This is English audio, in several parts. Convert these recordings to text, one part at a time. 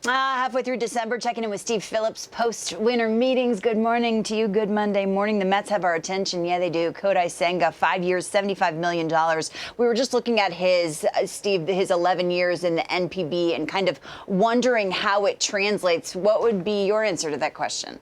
Halfway through December, checking in with Steve Phillips, post-winter meetings. Good morning to you. Good Monday morning. The Mets have our attention. Yeah, they do. Kodai Senga, 5 years, $75 million. We were just looking at his 11 years in the NPB and kind of wondering how it translates. What would be your answer to that question?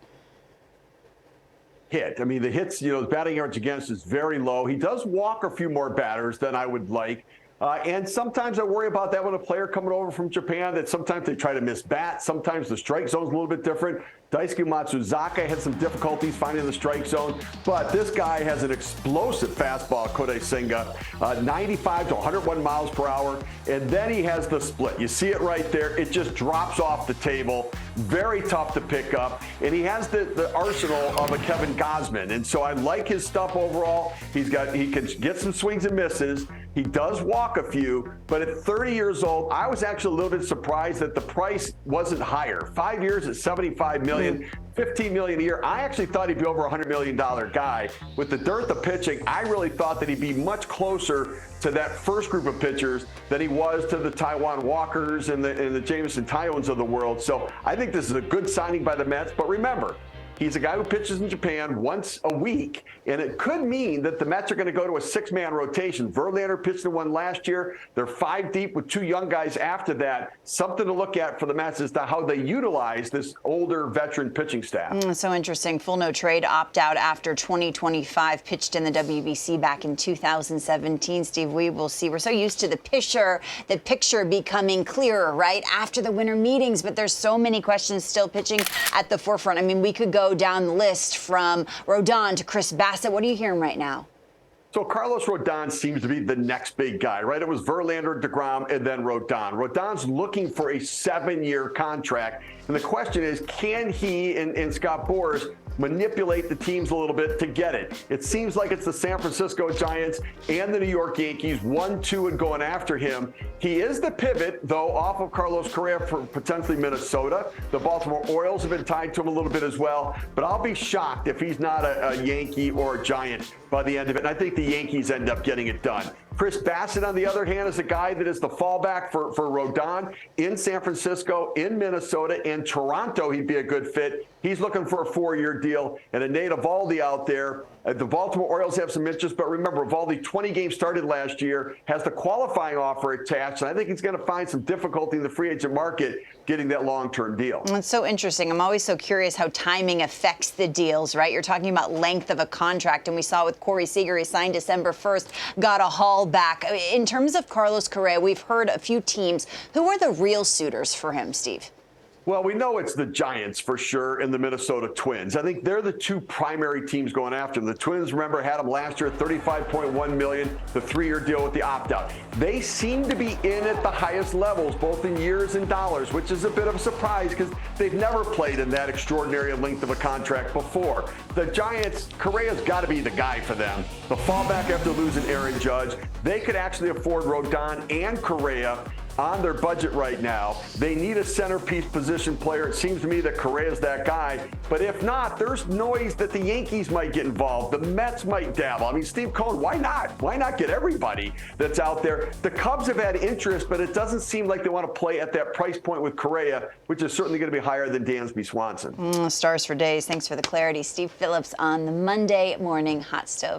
Hit. I mean, the hits, the batting average against is very low. He does walk a few more batters than I would like. And sometimes I worry about that when a player coming over from Japan, that sometimes they try to miss bat. Sometimes the strike zone's a little bit different. Daisuke Matsuzaka had some difficulties finding the strike zone, but this guy has an explosive fastball, Kodai Senga, 95 to 101 miles per hour, and then he has the split. You see it right there. It just drops off the table. Very tough to pick up, and he has the arsenal of a Kevin Gausman, and so I like his stuff overall. He can get some swings and misses. He does walk a few, but at 30 years old, I was actually a little bit surprised that the price wasn't higher. 5 years at $75 million, $15 million a year. I actually thought he'd be over a $100 million guy. With the dearth of pitching, I really thought that he'd be much closer to that first group of pitchers than he was to the Taiwan Walkers and the Jameson Taillons of the world. So I think this is a good signing by the Mets. But remember, he's a guy who pitches in Japan once a week, and it could mean that the Mets are going to go to a six-man rotation. Verlander pitched in one last year. They're 5 deep with 2 young guys after that. Something to look at for the Mets is how they utilize this older veteran pitching staff. So interesting. Full no trade opt-out after 2025, pitched in the WBC back in 2017. Steve, we will see. We're so used to the picture becoming clearer, right, after the winter meetings, but there's so many questions still pitching at the forefront. I mean, we could go down the list from Rodon to Chris Bassett. What are you hearing right now? So Carlos Rodon seems to be the next big guy, right? It was Verlander, DeGrom, and then Rodon. Rodon's looking for a 7-year contract. And the question is, can he and Scott Boras manipulate the teams a little bit to get it? It seems like it's the San Francisco Giants and the New York Yankees, 1-2 and going after him. He is the pivot, though, off of Carlos Correa for potentially Minnesota. The Baltimore Orioles have been tied to him a little bit as well. But I'll be shocked if he's not a Yankee or a Giant by the end of it. And I think the Yankees end up getting it done. Chris Bassett, on the other hand, is a guy that is the fallback for Rodon in San Francisco, in Minnesota, and Toronto. He'd be a good fit. He's looking for a 4-year deal. And a Nate Eovaldi out there. The Baltimore Orioles have some interest, but remember, Eovaldi, 20 games started last year, has the qualifying offer attached, and I think he's going to find some difficulty in the free agent market getting that long-term deal. It's so interesting. I'm always so curious how timing affects the deals, right? You're talking about length of a contract, and we saw with Corey Seager, he signed December 1st, got a haul back. In terms of Carlos Correa, we've heard a few teams. Who are the real suitors for him, Steve? Well, we know it's the Giants for sure and the Minnesota Twins. I think they're the 2 primary teams going after him. The Twins, remember, had him last year at $35.1 million, the 3-year deal with the opt-out. They seem to be in at the highest levels, both in years and dollars, which is a bit of a surprise because they've never played in that extraordinary length of a contract before. The Giants, Correa's got to be the guy for them. The fallback after losing Aaron Judge, they could actually afford Rodon and Correa on their budget right now. They need a centerpiece position player. It seems to me that Correa's that guy. But if not, there's noise that the Yankees might get involved. The Mets might dabble. I mean, Steve Cohen, why not? Why not get everybody that's out there? The Cubs have had interest, but it doesn't seem like they want to play at that price point with Correa, which is certainly going to be higher than Dansby Swanson. Stars for days. Thanks for the clarity. Steve Phillips on the Monday Morning Hot Stove.